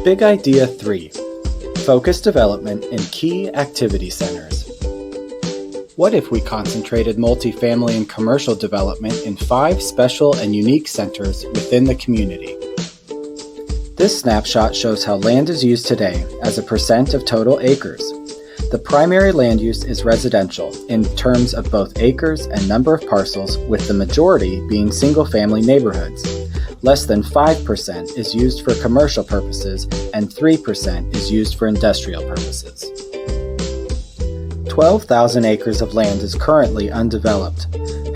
Big Idea 3. Focus development in key activity centers. What if we concentrated multifamily and commercial development in 5 special and unique centers within the community? This snapshot shows how land is used today as a percent of total acres. The primary land use is residential in terms of both acres and number of parcels, with the majority being single-family neighborhoods. Less than 5% is used for commercial purposes and 3% is used for industrial purposes. 12,000 acres of land is currently undeveloped.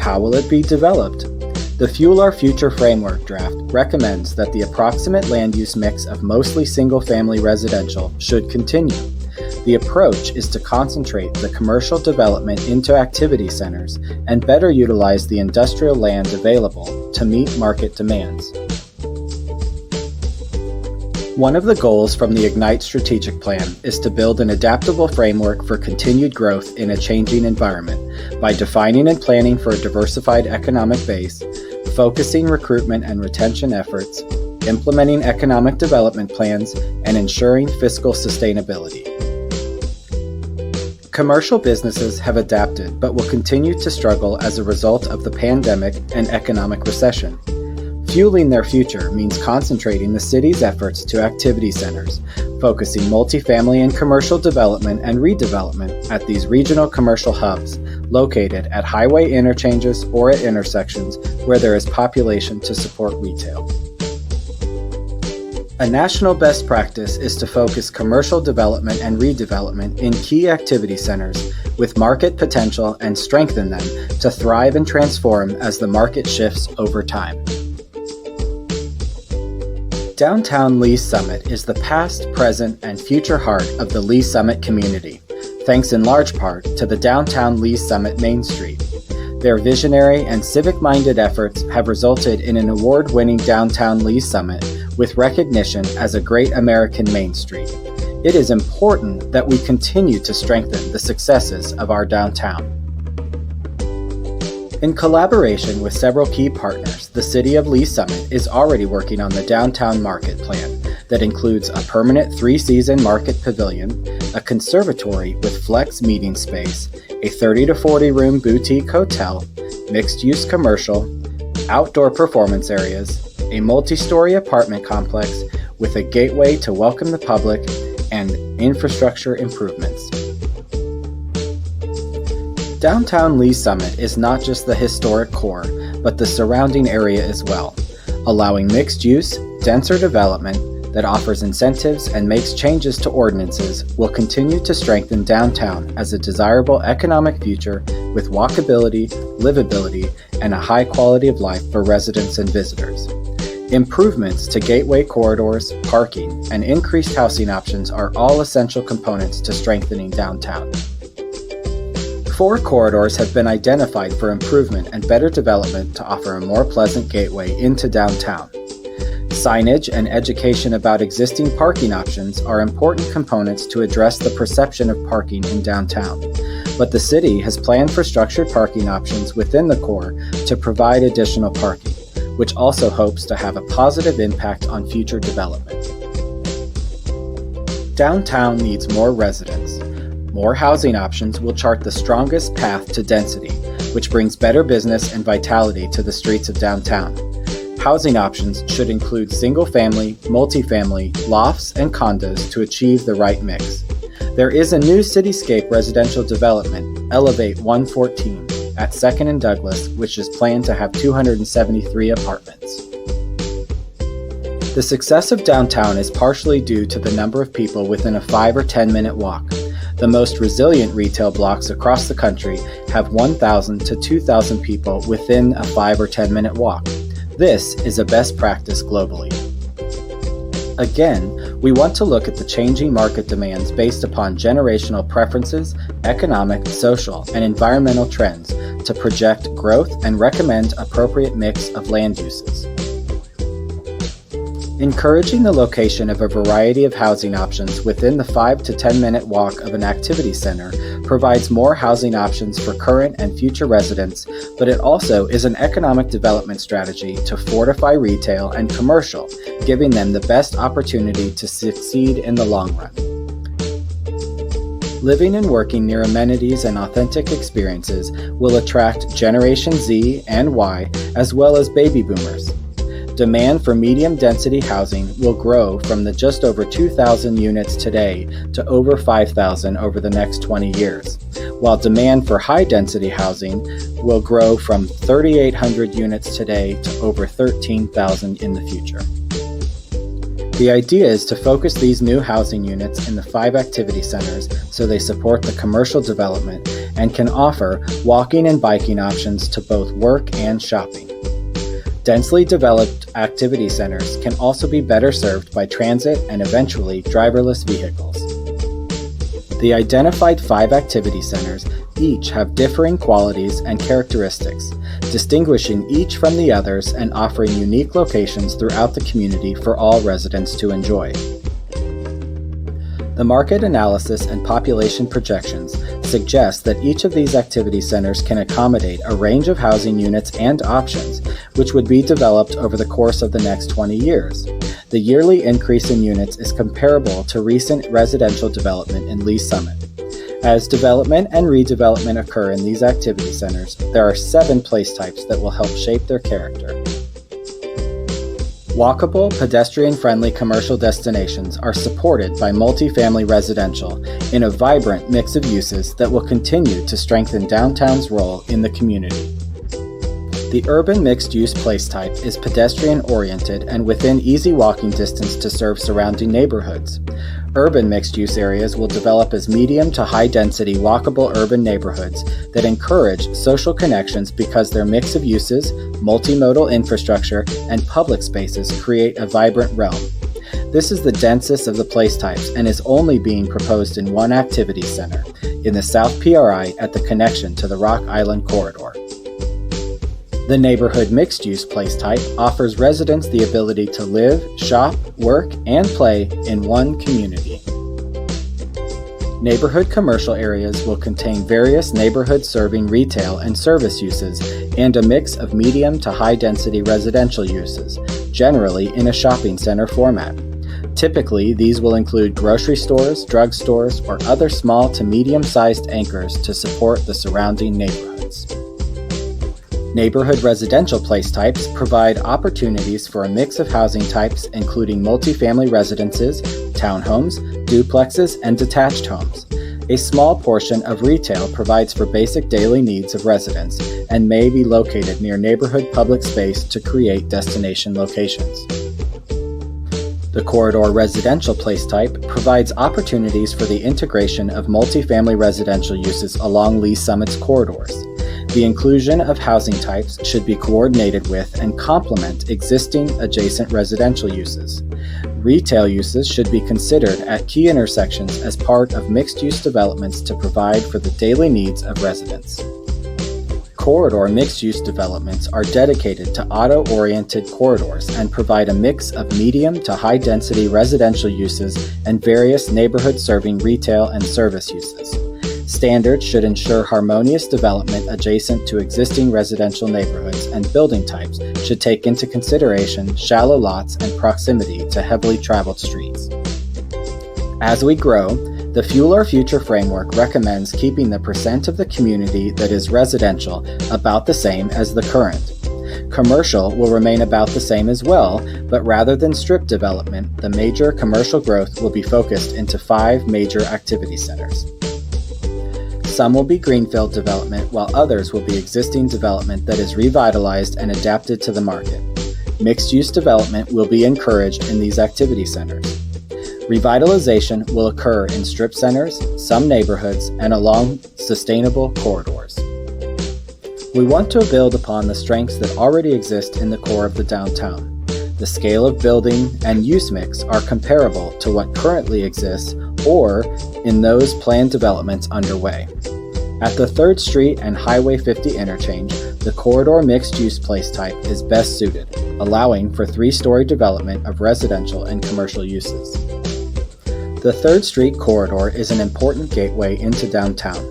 How will it be developed? The Fuel Our Future Framework draft recommends that the approximate land use mix of mostly single-family residential should continue. The approach is to concentrate the commercial development into activity centers and better utilize the industrial land available to meet market demands. One of the goals from the Ignite strategic plan is to build an adaptable framework for continued growth in a changing environment by defining and planning for a diversified economic base, focusing recruitment and retention efforts, implementing economic development plans, and ensuring fiscal sustainability. Commercial businesses have adapted but will continue to struggle as a result of the pandemic and economic recession. Fueling their future means concentrating the city's efforts to activity centers, focusing multifamily and commercial development and redevelopment at these regional commercial hubs located at highway interchanges or at intersections where there is population to support retail. A national best practice is to focus commercial development and redevelopment in key activity centers with market potential and strengthen them to thrive and transform as the market shifts over time. Downtown Lee's Summit is the past, present, and future heart of the Lee's Summit community, thanks in large part to the Downtown Lee's Summit Main Street. Their visionary and civic-minded efforts have resulted in an award-winning Downtown Lee's Summit with recognition as a Great American Main Street. It is important that we continue to strengthen the successes of our downtown. In collaboration with several key partners, the City of Lee's Summit is already working on the Downtown Market Plan that includes a permanent 3-season market pavilion, a conservatory with flex meeting space, a 30 to 40 room boutique hotel, mixed-use commercial, outdoor performance areas, a multi-story apartment complex with a gateway to welcome the public, and infrastructure improvements. Downtown Lee's Summit is not just the historic core, but the surrounding area as well, allowing mixed-use, denser development that offers incentives and makes changes to ordinances will continue to strengthen downtown as a desirable economic future with walkability, livability, and a high quality of life for residents and visitors. Improvements to gateway corridors, parking, and increased housing options are all essential components to strengthening downtown. 4 corridors have been identified for improvement and better development to offer a more pleasant gateway into downtown. Signage and education about existing parking options are important components to address the perception of parking in downtown, but the city has planned for structured parking options within the core to provide additional parking, which also hopes to have a positive impact on future development. Downtown needs more residents. More housing options will chart the strongest path to density, which brings better business and vitality to the streets of downtown. Housing options should include single-family, multifamily, lofts, and condos to achieve the right mix. There is a new cityscape residential development, Elevate 114, at 2nd and Douglas, which is planned to have 273 apartments. The success of downtown is partially due to the number of people within a 5 or 10 minute walk. The most resilient retail blocks across the country have 1,000 to 2,000 people within a 5 or 10 minute walk. This is a best practice globally. Again, we want to look at the changing market demands based upon generational preferences, economic, social, and environmental trends to project growth and recommend appropriate mix of land uses. Encouraging the location of a variety of housing options within the 5 to 10 minute walk of an activity center provides more housing options for current and future residents, but it also is an economic development strategy to fortify retail and commercial, giving them the best opportunity to succeed in the long run. Living and working near amenities and authentic experiences will attract Generation Z and Y as well as baby boomers. Demand for medium-density housing will grow from the just over 2,000 units today to over 5,000 over the next 20 years, while demand for high-density housing will grow from 3,800 units today to over 13,000 in the future. The idea is to focus these new housing units in the 5 activity centers so they support the commercial development and can offer walking and biking options to both work and shopping. Densely developed activity centers can also be better served by transit and eventually driverless vehicles. The identified 5 activity centers each have differing qualities and characteristics, distinguishing each from the others and offering unique locations throughout the community for all residents to enjoy. The market analysis and population projections suggest that each of these activity centers can accommodate a range of housing units and options, which would be developed over the course of the next 20 years. The yearly increase in units is comparable to recent residential development in Lee's Summit. As development and redevelopment occur in these activity centers, there are 7 place types that will help shape their character. Walkable, pedestrian-friendly commercial destinations are supported by multifamily residential in a vibrant mix of uses that will continue to strengthen downtown's role in the community. The urban mixed-use place type is pedestrian-oriented and within easy walking distance to serve surrounding neighborhoods. Urban mixed-use areas will develop as medium to high-density walkable urban neighborhoods that encourage social connections because their mix of uses, multimodal infrastructure, and public spaces create a vibrant realm. This is the densest of the place types and is only being proposed in one activity center, in the South PRI at the connection to the Rock Island Corridor. The neighborhood mixed-use place type offers residents the ability to live, shop, work, and play in one community. Neighborhood commercial areas will contain various neighborhood-serving retail and service uses and a mix of medium to high-density residential uses, generally in a shopping center format. Typically, these will include grocery stores, drugstores, or other small to medium-sized anchors to support the surrounding neighborhoods. Neighborhood residential place types provide opportunities for a mix of housing types including multifamily residences, townhomes, duplexes, and detached homes. A small portion of retail provides for basic daily needs of residents and may be located near neighborhood public space to create destination locations. The corridor residential place type provides opportunities for the integration of multifamily residential uses along Lee's Summit's corridors. The inclusion of housing types should be coordinated with and complement existing adjacent residential uses. Retail uses should be considered at key intersections as part of mixed-use developments to provide for the daily needs of residents. Corridor mixed-use developments are dedicated to auto-oriented corridors and provide a mix of medium to high-density residential uses and various neighborhood-serving retail and service uses. Standards should ensure harmonious development adjacent to existing residential neighborhoods, and building types should take into consideration shallow lots and proximity to heavily traveled streets. As we grow, the Fuel Our Future framework recommends keeping the percent of the community that is residential about the same as the current. Commercial will remain about the same as well, but rather than strip development, the major commercial growth will be focused into 5 major activity centers. Some will be greenfield development, while others will be existing development that is revitalized and adapted to the market. Mixed-use development will be encouraged in these activity centers. Revitalization will occur in strip centers, some neighborhoods, and along sustainable corridors. We want to build upon the strengths that already exist in the core of the downtown. The scale of building and use mix are comparable to what currently exists or in those planned developments underway. At the 3rd Street and Highway 50 interchange, the corridor mixed-use place type is best suited, allowing for three-story development of residential and commercial uses. The 3rd Street corridor is an important gateway into downtown.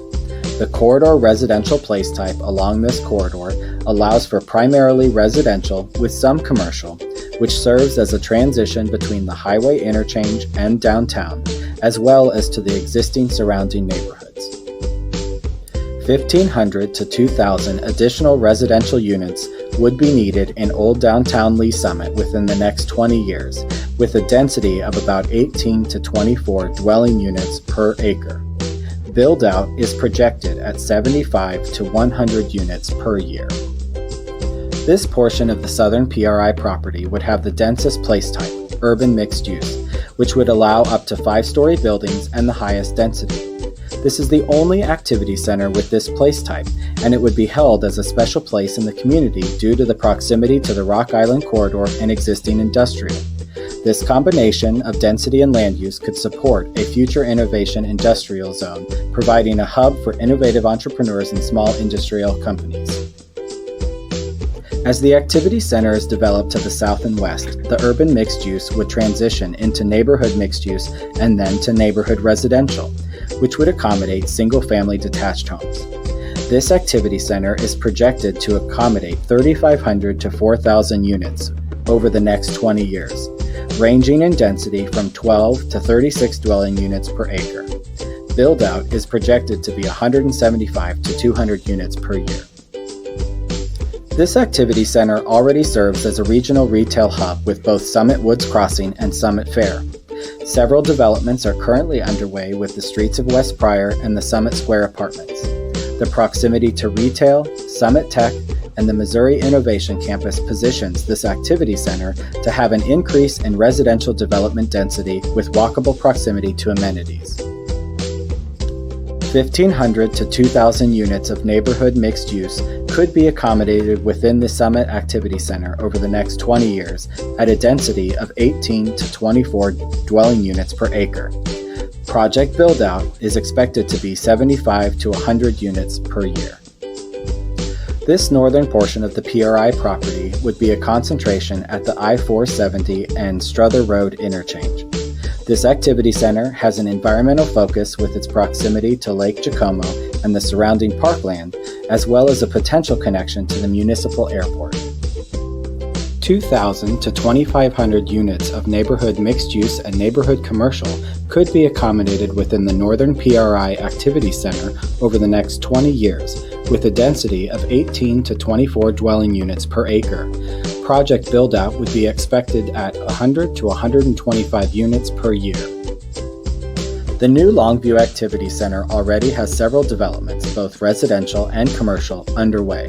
The corridor residential place type along this corridor allows for primarily residential with some commercial, which serves as a transition between the highway interchange and downtown, as well as to the existing surrounding neighborhoods. 1,500 to 2,000 additional residential units would be needed in Old Downtown Lee Summit within the next 20 years, with a density of about 18 to 24 dwelling units per acre. Build-out is projected at 75 to 100 units per year. This portion of the southern PRI property would have the densest place type, urban mixed use, which would allow up to 5-story buildings and the highest density. This is the only activity center with this place type, and it would be held as a special place in the community due to the proximity to the Rock Island Corridor and existing industrial. This combination of density and land use could support a future innovation industrial zone, providing a hub for innovative entrepreneurs and small industrial companies. As the activity center is developed to the south and west, the urban mixed use would transition into neighborhood mixed use and then to neighborhood residential, which would accommodate single-family detached homes. This activity center is projected to accommodate 3,500 to 4,000 units over the next 20 years, ranging in density from 12 to 36 dwelling units per acre. Build-out is projected to be 175 to 200 units per year. This activity center already serves as a regional retail hub with both Summit Woods Crossing and Summit Fair. Several developments are currently underway with the Streets of West Pryor and the Summit Square Apartments. The proximity to retail, Summit Tech, and the Missouri Innovation Campus positions this activity center to have an increase in residential development density with walkable proximity to amenities. 1,500 to 2,000 units of neighborhood mixed use could be accommodated within the Summit Activity Center over the next 20 years at a density of 18 to 24 dwelling units per acre. Project build-out is expected to be 75 to 100 units per year. This northern portion of the PRI property would be a concentration at the I-470 and Strother Road interchange. This activity center has an environmental focus with its proximity to Lake Jacomo and the surrounding parkland, as well as a potential connection to the municipal airport. 2,000 to 2,500 units of neighborhood mixed use and neighborhood commercial could be accommodated within the Northern PRI Activity Center over the next 20 years, with a density of 18 to 24 dwelling units per acre. Project build-out would be expected at 100 to 125 units per year. The new Longview Activity Center already has several developments, both residential and commercial, underway.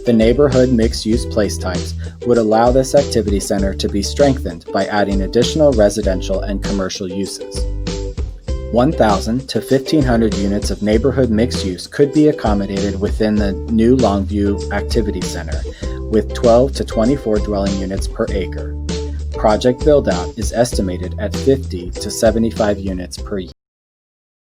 The neighborhood mixed-use place types would allow this activity center to be strengthened by adding additional residential and commercial uses. 1,000 to 1,500 units of neighborhood mixed use could be accommodated within the new Longview Activity Center, with 12 to 24 dwelling units per acre. Project build-out is estimated at 50 to 75 units per year.